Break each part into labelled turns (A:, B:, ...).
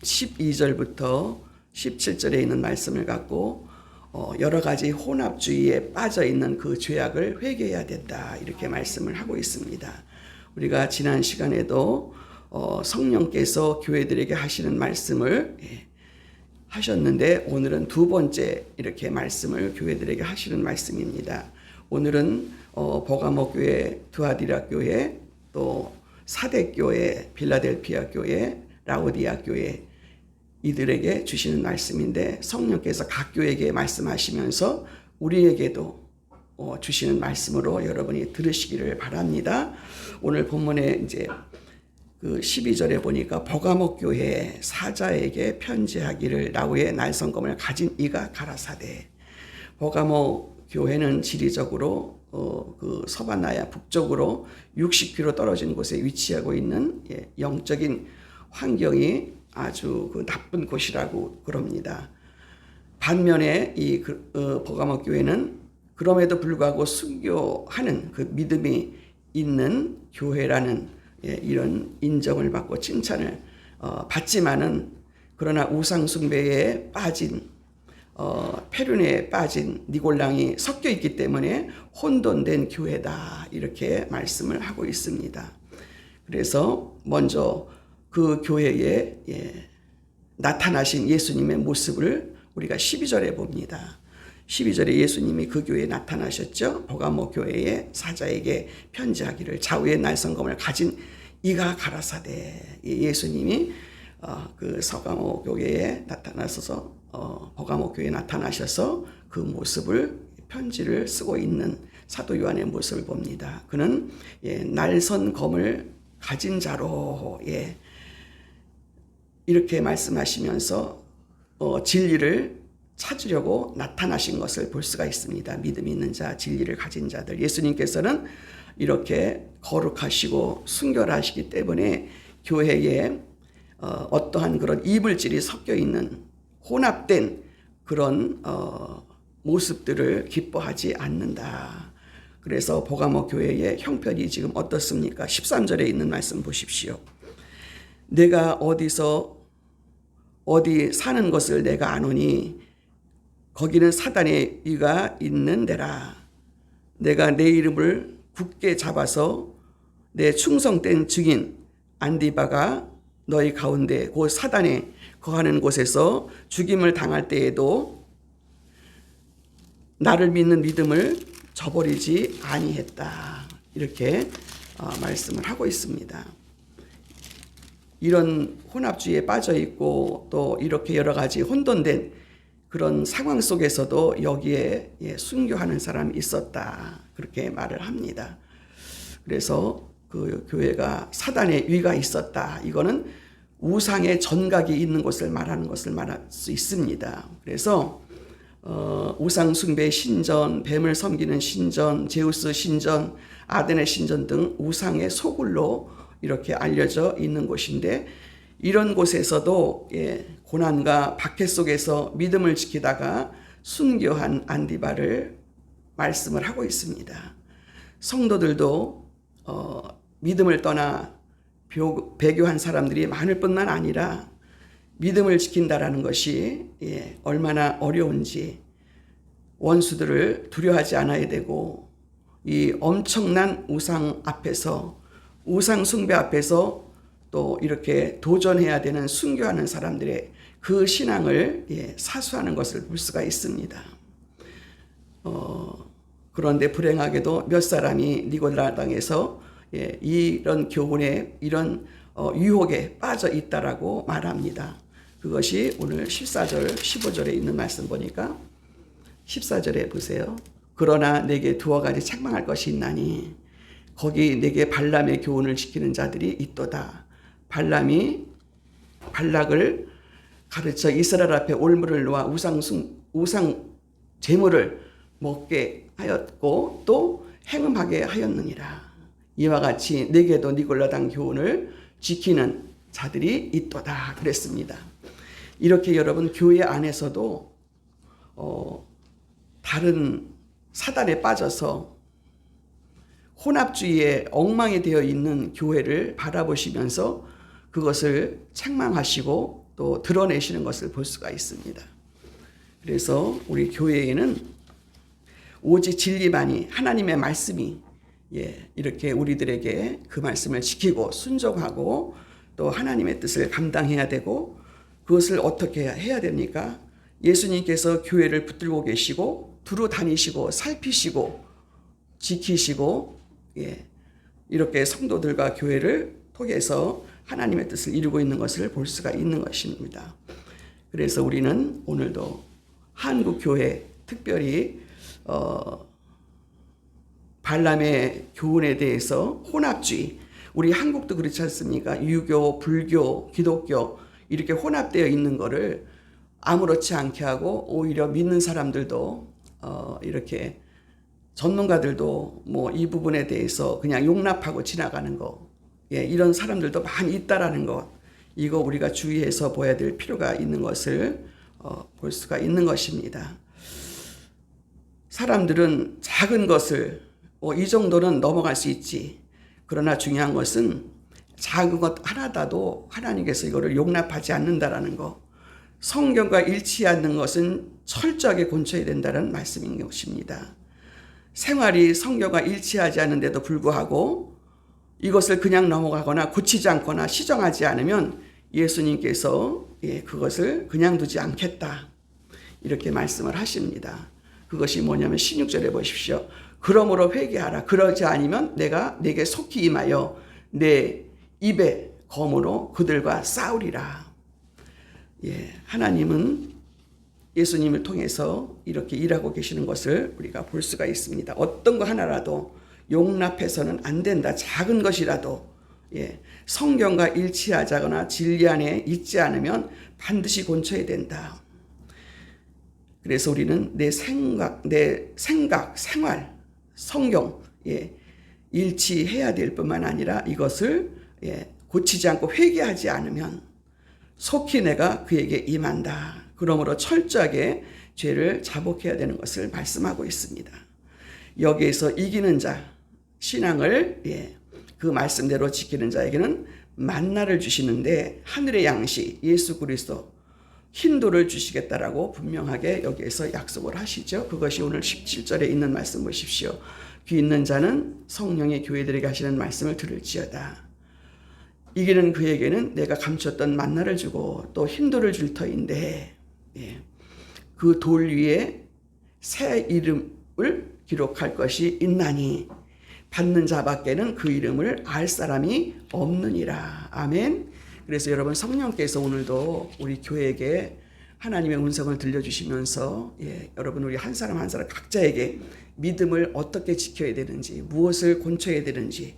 A: 12절부터 17절에 있는 말씀을 갖고 여러 가지 혼합주의에 빠져 있는 그 죄악을 회개해야 된다, 이렇게 말씀을 하고 있습니다. 우리가 지난 시간에도 성령께서 교회들에게 하시는 말씀을 하셨는데, 오늘은 두 번째 이렇게 말씀을 교회들에게 하시는 말씀입니다. 오늘은 버가모 교회, 두아디라 교회, 또 사대 교회, 빌라델피아 교회, 라오디아 교회, 이들에게 주시는 말씀인데, 성령께서 각 교회에게 말씀하시면서 우리에게도 주시는 말씀으로 여러분이 들으시기를 바랍니다. 오늘 본문에 이제 그 12절에 보니까 버가모 교회 사자에게 편지하기를 나우의 날성검을 가진 이가 가라사대. 버가모 교회는 지리적으로 그 서바나야 북쪽으로 60km 떨어진 곳에 위치하고 있는 영적인 환경이 아주 그 나쁜 곳이라고 그럽니다. 반면에 이 버가모 교회는 그럼에도 불구하고 순교하는 그 믿음이 있는 교회라는 이런 인정을 받고 칭찬을 받지만은, 그러나 우상 숭배에 빠진 페륜에 빠진 니골랑이 섞여 있기 때문에 혼돈된 교회다, 이렇게 말씀을 하고 있습니다. 그래서 먼저 그 교회에 나타나신 예수님의 모습을 우리가 12절에 봅니다. 12절에 예수님이 그 교회에 나타나셨죠. 버가모 교회의 사자에게 편지하기를 좌우의 날성검을 가진 이가 가라사대. 예수님이 그 서가모 교회에 나타나셔서 버가모 교회에 나타나셔서 그 모습을, 편지를 쓰고 있는 사도 요한의 모습을 봅니다. 그는 날선검을 가진 자로 이렇게 말씀하시면서 진리를 찾으려고 나타나신 것을 볼 수가 있습니다. 믿음이 있는 자, 진리를 가진 자들. 예수님께서는 이렇게 거룩하시고 순결하시기 때문에 교회에 어떠한 그런 이물질이 섞여 있는 혼합된 그런 모습들을 기뻐하지 않는다. 그래서 버가모 교회의 형편이 지금 어떻습니까? 13절에 있는 말씀 보십시오. 내가 어디 사는 것을 내가 아노니 거기는 사단의 위가 있는 데라. 내가 내 이름을 굳게 잡아서 내 충성된 증인 안디바가 너희 가운데 곧 사단에 거하는 곳에서 죽임을 당할 때에도 나를 믿는 믿음을 저버리지 아니했다, 이렇게 말씀을 하고 있습니다. 이런 혼합주의에 빠져 있고 또 이렇게 여러 가지 혼돈된 그런 상황 속에서도 여기에 순교하는 사람이 있었다, 그렇게 말을 합니다. 그래서 그 교회가 사단의 위가 있었다, 이거는 우상의 전각이 있는 곳을 말하는 것을 말할 수 있습니다. 그래서 우상 숭배 신전, 뱀을 섬기는 신전, 제우스 신전, 아덴의 신전 등 우상의 소굴로 이렇게 알려져 있는 곳인데, 이런 곳에서도 고난과 박해 속에서 믿음을 지키다가 순교한 안디바를 말씀을 하고 있습니다. 성도들도 믿음을 떠나 배교한 사람들이 많을 뿐만 아니라 믿음을 지킨다라는 것이 얼마나 어려운지, 원수들을 두려워하지 않아야 되고, 이 엄청난 우상 앞에서, 우상 숭배 앞에서 또 이렇게 도전해야 되는 순교하는 사람들의 그 신앙을 사수하는 것을 볼 수가 있습니다. 그런데 불행하게도 몇 사람이 니골라 당에서 이런 교훈에, 이런 유혹에 빠져 있다라고 말합니다. 그것이 오늘 14절 15절에 있는 말씀 보니까 14절에 보세요. 그러나 내게 두어 가지 책망할 것이 있나니 거기 내게 발람의 교훈을 지키는 자들이 있도다. 발람이 발락을 가르쳐 이스라엘 앞에 올무를 놓아 우상 제물을 먹게 하였고 또 행음하게 하였느니라. 이와 같이 내게도 니골라당 교훈을 지키는 자들이 있도다, 그랬습니다. 이렇게 여러분, 교회 안에서도 다른 사단에 빠져서 혼합주의에 엉망이 되어 있는 교회를 바라보시면서 그것을 책망하시고 또 드러내시는 것을 볼 수가 있습니다. 그래서 우리 교회에는 오직 진리만이, 하나님의 말씀이 이렇게 우리들에게 그 말씀을 지키고 순종하고 또 하나님의 뜻을 감당해야 되고, 그것을 어떻게 해야 됩니까? 예수님께서 교회를 붙들고 계시고 두루 다니시고 살피시고 지키시고 이렇게 성도들과 교회를 통해서 하나님의 뜻을 이루고 있는 것을 볼 수가 있는 것입니다. 그래서 우리는 오늘도 한국 교회, 특별히 발람의 교훈에 대해서 혼합주의, 우리 한국도 그렇지 않습니까? 유교, 불교, 기독교 이렇게 혼합되어 있는 거를 아무렇지 않게 하고 오히려 믿는 사람들도 이렇게 전문가들도 뭐 이 부분에 대해서 그냥 용납하고 지나가는 거, 이런 사람들도 많이 있다라는 것, 이거 우리가 주의해서 보아야 될 필요가 있는 것을 볼 수가 있는 것입니다. 사람들은 작은 것을 이 정도는 넘어갈 수 있지. 그러나 중요한 것은 작은 것 하나라도 하나님께서 이거를 용납하지 않는다라는 거, 성경과 일치하지 않는 것은 철저하게 곤쳐야 된다는 말씀인 것입니다. 생활이 성경과 일치하지 않는데도 불구하고 이것을 그냥 넘어가거나 고치지 않거나 시정하지 않으면 예수님께서 그것을 그냥 두지 않겠다, 이렇게 말씀을 하십니다. 그것이 뭐냐면 16절에 보십시오. 그러므로 회개하라. 그러지 아니면 내가 네게 속히 임하여 내 입의 검으로 그들과 싸우리라. 하나님은 예수님을 통해서 이렇게 일하고 계시는 것을 우리가 볼 수가 있습니다. 어떤 거 하나라도 용납해서는 안 된다. 작은 것이라도 성경과 일치하자거나 진리 안에 있지 않으면 반드시 곤쳐야 된다. 그래서 우리는 내 생각, 생활, 성경 일치해야 될 뿐만 아니라 이것을 고치지 않고 회개하지 않으면 속히 내가 그에게 임한다. 그러므로 철저하게 죄를 자복해야 되는 것을 말씀하고 있습니다. 여기에서 이기는 자, 신앙을 그 말씀대로 지키는 자에게는 만나를 주시는데 하늘의 양식 예수 그리스도 힌도를 주시겠다라고 분명하게 여기에서 약속을 하시죠. 그것이 오늘 17절에 있는 말씀 보십시오. 귀 있는 자는 성령의 교회들에게 하시는 말씀을 들을지어다. 이기는 그에게는 내가 감췄던 만나를 주고 또 힌도를 줄 터인데 그 돌 위에 새 이름을 기록할 것이 있나니 받는 자밖에는 그 이름을 알 사람이 없느니라. 아멘. 그래서 여러분, 성령께서 오늘도 우리 교회에게 하나님의 음성을 들려주시면서 여러분 우리 한 사람 한 사람 각자에게 믿음을 어떻게 지켜야 되는지, 무엇을 곤쳐야 되는지,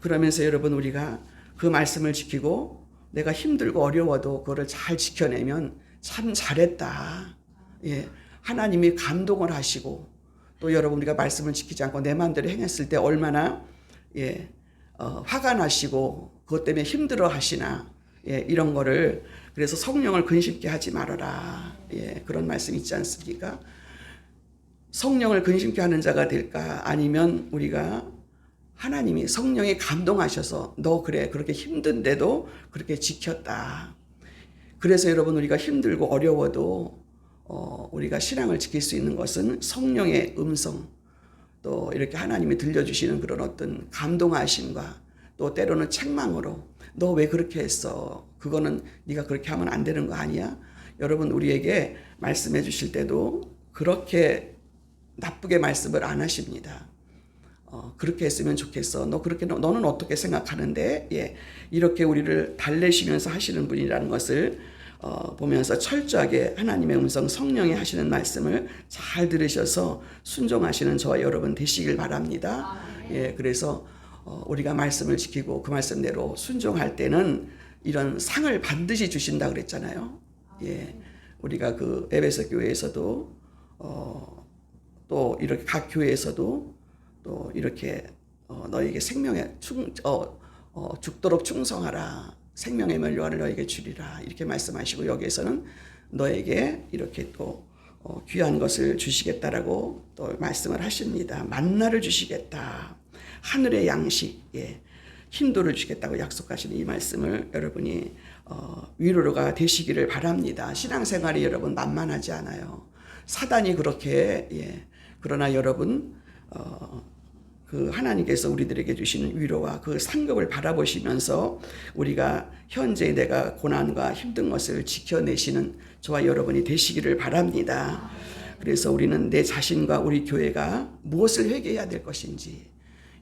A: 그러면서 여러분 우리가 그 말씀을 지키고 내가 힘들고 어려워도 그거를 잘 지켜내면 참 잘했다. 하나님이 감동을 하시고 또 여러분 우리가 말씀을 지키지 않고 내 마음대로 행했을 때 얼마나 화가 나시고 그것 때문에 힘들어 하시나, 이런 거를, 그래서 성령을 근심케 하지 말아라. 그런 말씀 있지 않습니까? 성령을 근심케 하는 자가 될까? 아니면 우리가 하나님이 성령이 감동하셔서 너 그래 그렇게 힘든데도 그렇게 지켰다. 그래서 여러분 우리가 힘들고 어려워도 우리가 신앙을 지킬 수 있는 것은 성령의 음성, 또 이렇게 하나님이 들려주시는 그런 어떤 감동하심과 또 때로는 책망으로 너 왜 그렇게 했어? 그거는 네가 그렇게 하면 안 되는 거 아니야? 여러분 우리에게 말씀해 주실 때도 그렇게 나쁘게 말씀을 안 하십니다. 그렇게 했으면 좋겠어. 너는 어떻게 생각하는데? 이렇게 우리를 달래시면서 하시는 분이라는 것을 보면서 철저하게 하나님의 음성, 성령이 하시는 말씀을 잘 들으셔서 순종하시는 저와 여러분 되시길 바랍니다. 그래서 우리가 말씀을 지키고 그 말씀대로 순종할 때는 이런 상을 반드시 주신다 그랬잖아요. 우리가 그 에베소 교회에서도 또 이렇게 각 교회에서도 또 이렇게 너에게 생명에 죽도록 충성하라. 생명의 멸류관을 너에게 주리라. 이렇게 말씀하시고 여기에서는 너에게 이렇게 또 귀한 것을 주시겠다라고 또 말씀을 하십니다. 만나를 주시겠다. 하늘의 양식, 힌도를 주겠다고 약속하시는 이 말씀을 여러분이 위로가 되시기를 바랍니다. 신앙생활이 여러분 만만하지 않아요. 사단이 그렇게 그러나 여러분 그 하나님께서 우리들에게 주시는 위로와 그 상급을 바라보시면서 우리가 현재 내가 고난과 힘든 것을 지켜내시는 저와 여러분이 되시기를 바랍니다. 그래서 우리는 내 자신과 우리 교회가 무엇을 회개해야 될 것인지,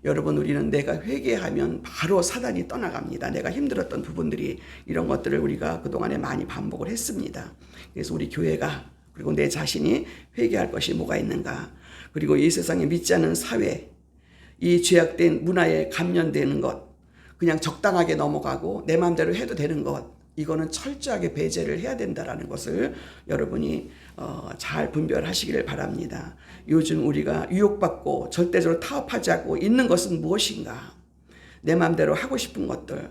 A: 여러분 우리는 내가 회개하면 바로 사단이 떠나갑니다. 내가 힘들었던 부분들이 이런 것들을 우리가 그동안에 많이 반복을 했습니다. 그래서 우리 교회가 그리고 내 자신이 회개할 것이 뭐가 있는가, 그리고 이 세상에 믿지 않는 사회, 이 죄악된 문화에 감염되는 것, 그냥 적당하게 넘어가고 내 마음대로 해도 되는 것, 이거는 철저하게 배제를 해야 된다라는 것을 여러분이 잘 분별하시기를 바랍니다. 요즘 우리가 유혹받고 절대적으로 타협하지 않고 있는 것은 무엇인가? 내 마음대로 하고 싶은 것들,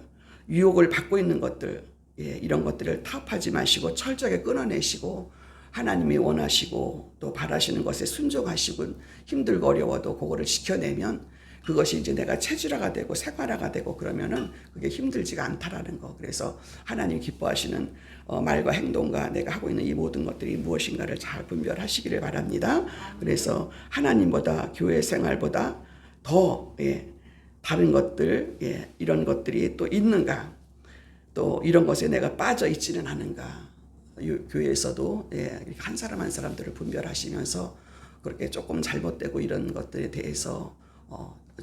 A: 유혹을 받고 있는 것들, 이런 것들을 타협하지 마시고 철저하게 끊어내시고 하나님이 원하시고 또 바라시는 것에 순종하시고 힘들고 어려워도 그거를 지켜내면 그것이 이제 내가 체질화가 되고 생활화가 되고 그러면은 그게 힘들지가 않다라는 거. 그래서 하나님 기뻐하시는 말과 행동과 내가 하고 있는 이 모든 것들이 무엇인가를 잘 분별하시기를 바랍니다. 그래서 하나님보다 교회 생활보다 더 다른 것들, 이런 것들이 또 있는가, 또 이런 것에 내가 빠져 있지는 않은가. 교회에서도 한 사람 한 사람들을 분별하시면서 그렇게 조금 잘못되고 이런 것들에 대해서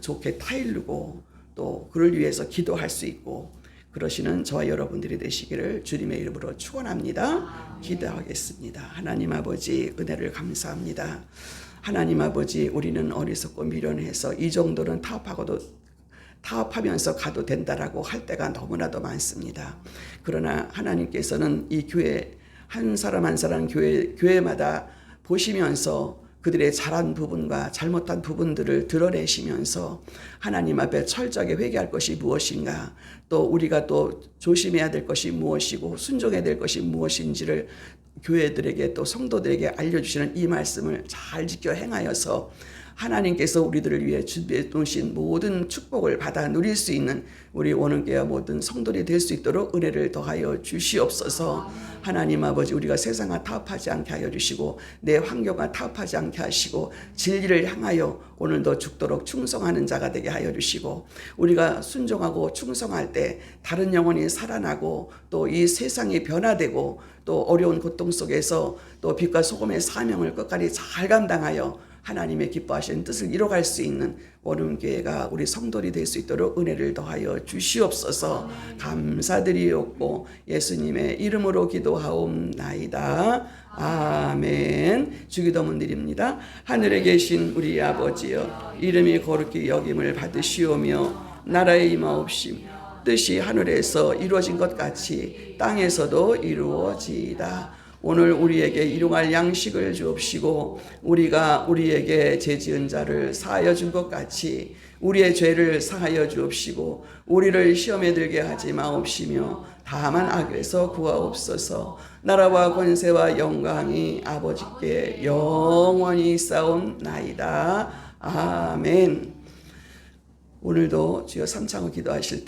A: 좋게 타일르고 또 그를 위해서 기도할 수 있고 그러시는 저와 여러분들이 되시기를 주님의 이름으로 축원합니다. 기도하겠습니다. 하나님 아버지, 은혜를 감사합니다. 하나님 아버지, 우리는 어리석고 미련해서 이 정도는 타협하면서 가도 된다라고 할 때가 너무나도 많습니다. 그러나 하나님께서는 이 교회 한 사람 한 사람 교회마다 보시면서 그들의 잘한 부분과 잘못한 부분들을 드러내시면서 하나님 앞에 철저하게 회개할 것이 무엇인가, 또 우리가 또 조심해야 될 것이 무엇이고 순종해야 될 것이 무엇인지를 교회들에게 또 성도들에게 알려주시는 이 말씀을 잘 지켜 행하여서 하나님께서 우리들을 위해 준비해 놓으신 모든 축복을 받아 누릴 수 있는 우리 원흥교회 모든 성도들이 될 수 있도록 은혜를 더하여 주시옵소서. 하나님 아버지, 우리가 세상과 타협하지 않게 하여 주시고 내 환경과 타협하지 않게 하시고 진리를 향하여 오늘도 죽도록 충성하는 자가 되게 하여 주시고, 우리가 순종하고 충성할 때 다른 영혼이 살아나고 또 이 세상이 변화되고 또 어려운 고통 속에서 또 빛과 소금의 사명을 끝까지 잘 감당하여 하나님의 기뻐하시는 뜻을 이뤄갈 수 있는 원음교회가 우리 성도들이 될 수 있도록 은혜를 더하여 주시옵소서. 감사드리옵고 예수님의 이름으로 기도하옵나이다. 아멘. 주기도문 드립니다. 하늘에 계신 우리 아버지여, 이름이 거룩히 여김을 받으시오며 나라의 임하옵시며 뜻이 하늘에서 이루어진 것 같이 땅에서도 이루어지이다. 오늘 우리에게 일용할 양식을 주옵시고 우리가 우리에게 죄지은 자를 사하여 준 것 같이 우리의 죄를 사하여 주옵시고 우리를 시험에 들게 하지 마옵시며 다만 악에서 구하옵소서. 나라와 권세와 영광이 아버지께 영원히 있사옵나이다. 아멘. 오늘도 주여 삼창을 기도하실 때